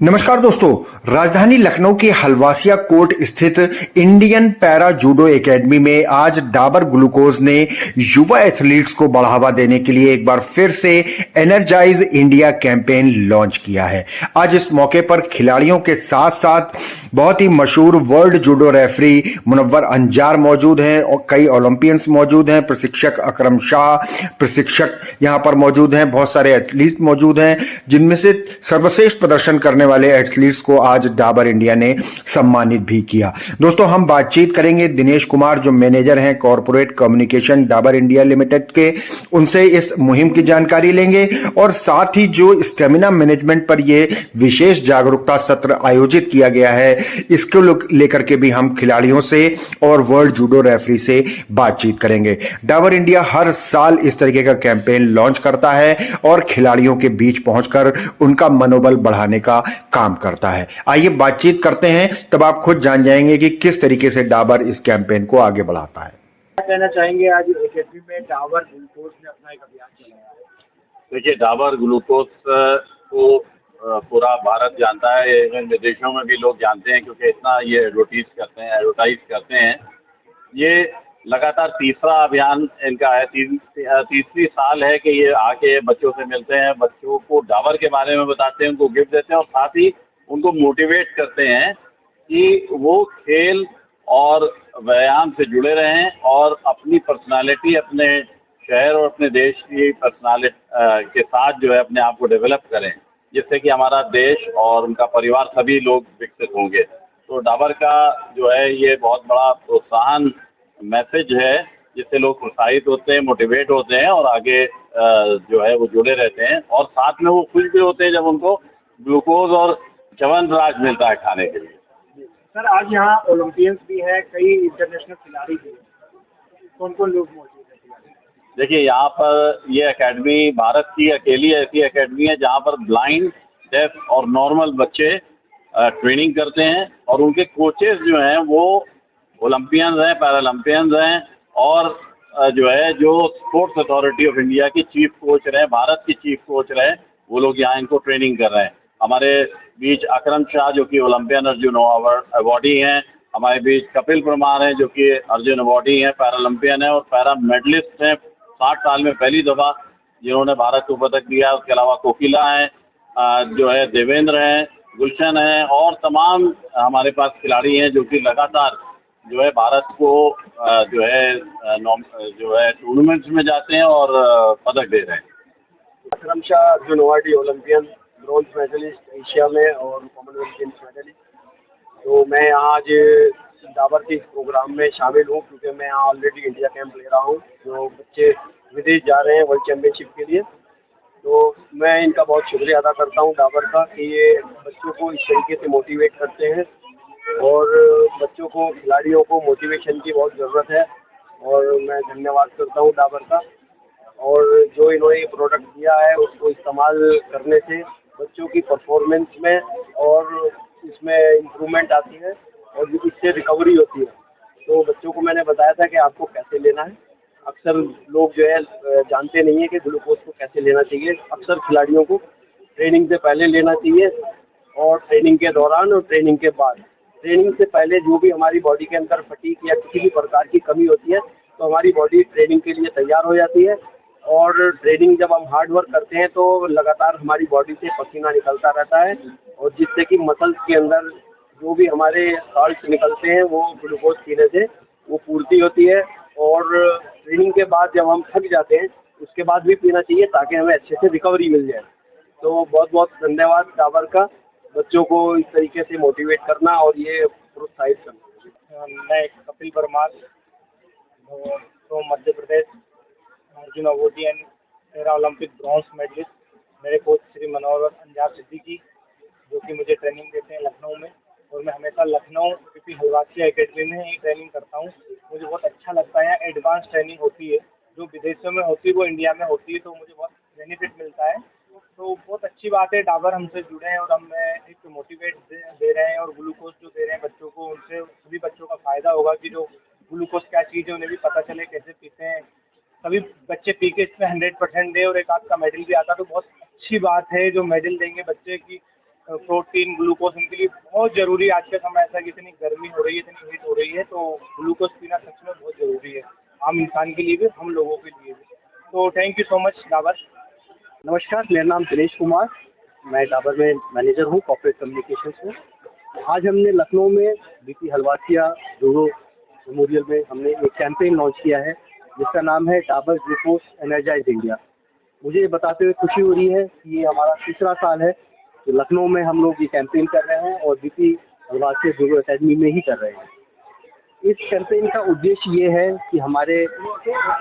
नमस्कार दोस्तों, राजधानी लखनऊ की हलवासिया कोर्ट स्थित इंडियन पैरा जूडो एकेडमी में आज डाबर ग्लूकोज ने युवा एथलीट्स को बढ़ावा देने के लिए एक बार फिर से एनर्जाइज इंडिया कैंपेन लॉन्च किया है। आज इस मौके पर खिलाड़ियों के साथ साथ बहुत ही मशहूर world judo referee Munawwar Anjar मौजूद हैं और कई ओलंपियंस मौजूद हैं, प्रशिक्षक अकरम शाह प्रशिक्षक यहां पर मौजूद हैं, बहुत सारे एथलीट मौजूद हैं, जिनमें से सर्वश्रेष्ठ प्रदर्शन करने वाले एथलीट्स को आज डाबर इंडिया ने सम्मानित भी किया। दोस्तों, हम बातचीत करेंगे दिनेश कुमार जो मैनेजर हैं corporate communication Dabur India limited के, उनसे इस मुहिम की जानकारी लेंगे और साथ ही जो स्टेमिना मैनेजमेंट पर यह विशेष जागरूकता सत्र आयोजित किया गया है इसको लेकर के भी हम खिलाड़ियों से और वर्ल्ड जूडो रेफरी से बातचीत करेंगे। डाबर इंडिया हर साल इस तरीके का कैंपेन लॉन्च करता है और खिलाड़ियों के बीच पहुंचकर उनका मनोबल बढ़ाने का काम करता है। आइए बातचीत करते हैं, तब आप खुद जान जाएंगे कि किस तरीके से डाबर इस कैंपेन को आगे बढ़ाता है। क्या कहना चाहेंगे, आज एकेडमी में डाबर ग्लूकोज ने अपना एक अभियान चलाया है? देखिए, डाबर ग्लूकोज को पूरा भारत जानता है, इवन विदेशों में भी लोग जानते हैं क्योंकि इतना ये एडवर्टाइज करते हैं। ये लगातार तीसरा अभियान इनका है, तीसरी साल है कि ये आके बच्चों से मिलते हैं, बच्चों को डाबर के बारे में बताते हैं, उनको गिफ्ट देते हैं और साथ ही उनको मोटिवेट करते हैं कि वो खेल और व्यायाम से जुड़े रहें और अपनी पर्सनालिटी अपने शहर और अपने देश की पर्सनालिटी के साथ जो है अपने आप को डेवलप करें, जिससे कि हमारा देश और उनका परिवार सभी लोग विकसित होंगे। तो डाबर का जो है ये बहुत बड़ा प्रोत्साहन मैसेज है, जिससे लोग प्रोत्साहित होते हैं, मोटिवेट होते हैं और आगे जो है वो जुड़े रहते हैं और साथ में वो खुश भी होते हैं जब उनको ग्लूकोज और च्यवनप्राश मिलता है खाने के लिए। सर, आज यहाँ ओलंपियंस भी हैं, कई इंटरनेशनल खिलाड़ी भी हैं, कौन कौन लोग मौजूद हैं खिलाड़ी? देखिए, यहाँ पर ये एकेडमी भारत की अकेली ऐसी एकेडमी है जहाँ पर ब्लाइंड, डेफ और नॉर्मल बच्चे ट्रेनिंग करते हैं और उनके कोचेस जो हैं वो ओलंपियंस हैं, पैरालंपियंस हैं और जो स्पोर्ट्स अथॉरिटी ऑफ इंडिया की चीफ कोच रहे, भारत की चीफ कोच रहे, वो लोग यहाँ इनको ट्रेनिंग कर रहे हैं। हमारे बीच अकरम शाह जो कि ओलंपियन अर्जुन अवार्डी हैं, हमारे बीच कपिल परमार हैं जो कि अर्जुन अवार्डी हैं, पैरालंपियन हैं और पैरा मेडलिस्ट हैं, 60 साल में पहली दफ़ा जिन्होंने भारत को पदक दिया। उसके अलावा कोकिला हैं, जो है देवेंद्र हैं, गुलशन हैं और तमाम हमारे पास खिलाड़ी हैं जो कि लगातार जो है भारत को जो है टूर्नामेंट्स में जाते हैं और पदक दे रहे हैं। Akram Shah Arjun awardee Olympian, bronze medallist Asia में और कॉमनवेल्थ गेम्स मेडलिस्ट। तो मैं यहाँ आज डाबर के इस प्रोग्राम में शामिल हूँ क्योंकि मैं यहाँ ऑलरेडी इंडिया कैंप ले रहा हूँ जो बच्चे विदेश जा रहे हैं वर्ल्ड चैम्पियनशिप के लिए। तो मैं इनका बहुत शुक्रिया अदा करता हूँ डाबर का कि ये बच्चों को इस तरीके से मोटिवेट करते हैं और बच्चों को, खिलाड़ियों को मोटिवेशन की बहुत ज़रूरत है और मैं धन्यवाद करता हूँ डाबर का। और जो इन्होंने ये प्रोडक्ट दिया है उसको इस्तेमाल करने से बच्चों की परफॉर्मेंस में और इसमें इम्प्रूवमेंट आती है और इससे रिकवरी होती है। तो बच्चों को मैंने बताया था कि आपको कैसे लेना है। अक्सर लोग जो है जानते नहीं है कि ग्लूकोज को कैसे लेना चाहिए। अक्सर खिलाड़ियों को ट्रेनिंग से पहले लेना चाहिए और ट्रेनिंग के दौरान और ट्रेनिंग के बाद। ट्रेनिंग से पहले जो भी हमारी बॉडी के अंदर फटीग या किसी भी प्रकार की कमी होती है तो हमारी बॉडी ट्रेनिंग के लिए तैयार हो जाती है और ट्रेनिंग जब हम हार्ड वर्क करते हैं तो लगातार हमारी बॉडी से पसीना निकलता रहता है और जिससे कि मसल्स के अंदर जो भी हमारे साल्ट निकलते हैं वो ग्लूकोज पीने से वो पूर्ति होती है। और ट्रेनिंग के बाद जब हम थक जाते हैं उसके बाद भी पीना चाहिए ताकि हमें अच्छे से रिकवरी मिल जाए। तो बहुत बहुत धन्यवाद डाबर का, बच्चों को इस तरीके से मोटिवेट करना और ये प्रोत्साहित करना। मैं कपिल परमार, तो Madhya Pradesh Arjun awardee and para Olympic bronze medallist. मेरे कोच श्री मनोहर अंजार सिद्दीकी जो कि मुझे ट्रेनिंग देते हैं लखनऊ में और मैं हमेशा लखनऊ क्योंकि हलवासिया एकेडमी में ही ट्रेनिंग करता हूँ। मुझे बहुत अच्छा लगता है, यहाँ एडवांस ट्रेनिंग होती है जो विदेशों में होती है वो इंडिया में होती है, तो मुझे बहुत बेनिफिट मिलता है। तो बहुत अच्छी बात है, डाबर हमसे जुड़े हैं और हमें एक मोटिवेट दे रहे हैं और ग्लूकोज जो दे रहे हैं बच्चों को, उनसे सभी बच्चों का फ़ायदा होगा कि जो ग्लूकोज क्या चीज़ है उन्हें भी पता चले कैसे पीते हैं। सभी बच्चे पी के इसमें 100% दे और एक आध का मेडल भी आता तो बहुत अच्छी बात है। जो मेडल देंगे बच्चे की प्रोटीन, ग्लूकोज इनके लिए बहुत ज़रूरी है। आज के समय ऐसा कि इतनी गर्मी हो रही है, इतनी हीट हो रही है, तो ग्लूकोज पीना सच में बहुत ज़रूरी है, आम इंसान के लिए भी, हम लोगों के लिए भी। तो thank you so much Dabur. नमस्कार, मेरा नाम दिनेश कुमार, मैं डाबर में मैनेजर हूँ कॉर्पोरेट कम्युनिकेशंस में। आज हमने लखनऊ में बीपी हलवासिया जूडो मेमोरियल में हमने एक कैंपेन लॉन्च किया है जिसका नाम है डाबर ग्लूकोज एनर्जाइज इंडिया। मुझे ये बताते हुए खुशी हो रही है कि ये हमारा तीसरा साल है तो लखनऊ में हम लोग ये कैंपेन कर रहे हैं और बीपी हलवासिया जूडो अकेडमी में ही कर रहे हैं। इस कैंपेन का उद्देश्य ये है कि हमारे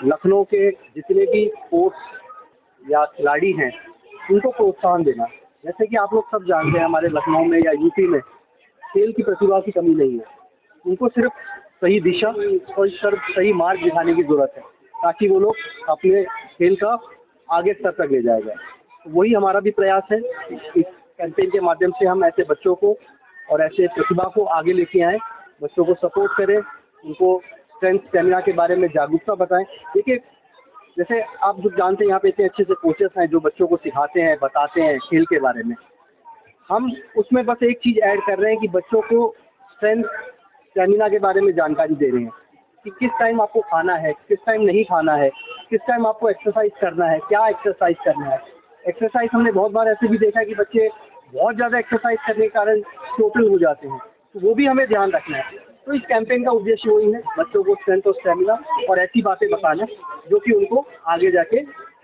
लखनऊ के जितने भी स्पोर्ट्स या खिलाड़ी हैं उनको प्रोत्साहन देना। जैसे कि आप लोग सब जानते हैं हमारे लखनऊ में या यूपी में खेल की प्रतिभा की कमी नहीं है, उनको सिर्फ सही दिशा और सही मार्ग दिखाने की ज़रूरत है ताकि वो लोग अपने खेल का आगे स्तर तक ले जाएगा। वही हमारा भी प्रयास है। इस कैंपेन के माध्यम से हम ऐसे बच्चों को और ऐसे प्रतिभा को आगे लेके आएँ, बच्चों को सपोर्ट करें, उनको स्ट्रेंथ स्टेमिना के बारे में जागरूकता बताएं। देखिए, जैसे आप जो जानते हैं यहाँ पे इतने अच्छे से कोचेस हैं जो बच्चों को सिखाते हैं, बताते हैं खेल के बारे में। हम उसमें बस एक चीज़ ऐड कर रहे हैं कि बच्चों को स्ट्रेंथ स्टेमिना के बारे में जानकारी दे रहे हैं कि किस टाइम आपको खाना है, किस टाइम नहीं खाना है, किस टाइम आपको एक्सरसाइज करना है, क्या एक्सरसाइज करना है। एक्सरसाइज हमने बहुत बार ऐसे भी देखा है कि बच्चे बहुत ज़्यादा एक्सरसाइज करने के कारण टोटल हो जाते हैं, तो वो भी हमें ध्यान रखना है। तो इस कैंपेन का उद्देश्य वही है, बच्चों को स्ट्रेंथ और स्टेमिना और ऐसी बातें बताना जो कि उनको आगे जाके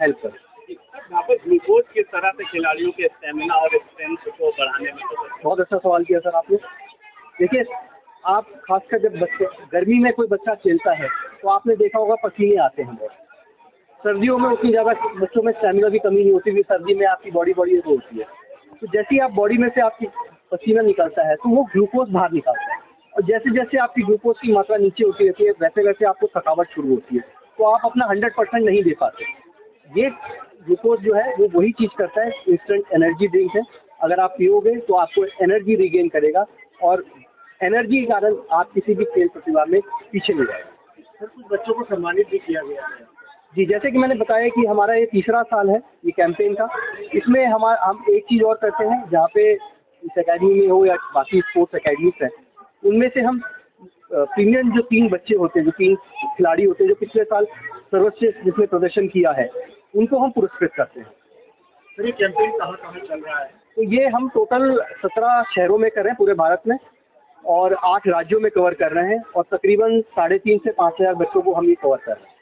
हेल्प करे। यहाँ पर ग्लूकोज किस तरह से खिलाड़ियों के स्टेमिना और स्ट्रेंथ को बढ़ाने में मदद करता बहुत अच्छा सवाल किया सर आपने। देखिए, आप खासकर जब बच्चे गर्मी में कोई बच्चा खेलता है तो आपने देखा होगा पसीने आते हैं बहुत। सर्दियों में उतनी ज़्यादा बच्चों में स्टेमिना की कमी नहीं होती क्योंकि सर्दी में आपकी बॉडी होती है। तो जैसे ही आप बॉडी में से आपकी पसीना निकलता है तो वो ग्लूकोज बाहर निकलता है और जैसे जैसे आपकी ग्लूकोज की मात्रा नीचे होती रहती है वैसे वैसे आपको थकावट शुरू होती है, तो आप अपना 100% नहीं दे पाते। ये ग्लूकोज जो है वो वही चीज़ करता है, इंस्टेंट एनर्जी ड्रिंक है। अगर आप पियोगे तो आपको एनर्जी रिगेन करेगा और एनर्जी के कारण आप किसी भी खेल प्रतिभा में पीछे नहीं जाएगा। सर, कुछ बच्चों को सम्मानित भी किया गया है। जी, जैसे कि मैंने बताया कि हमारा ये तीसरा साल है ये कैंपेन का। इसमें हम एक चीज़ और करते हैं, जहाँ पे इस अकेडमी में हो या बाकी स्पोर्ट्स अकेडमीज हैं, उनमें से हम प्रीमियम जो 3 बच्चे होते हैं, जो 3 खिलाड़ी होते हैं जो पिछले साल सर्वश्रेष्ठ जिसने प्रदर्शन किया है, उनको हम पुरस्कृत करते हैं। सर, ये कैंपेन कहाँ कहाँ चल रहा है? तो ये हम टोटल 17 शहरों में कर रहे हैं पूरे भारत में और 8 राज्यों में कवर कर रहे हैं और तकरीबन 3,500 से 5,000 बच्चों को हम ये कवर कर रहे हैं।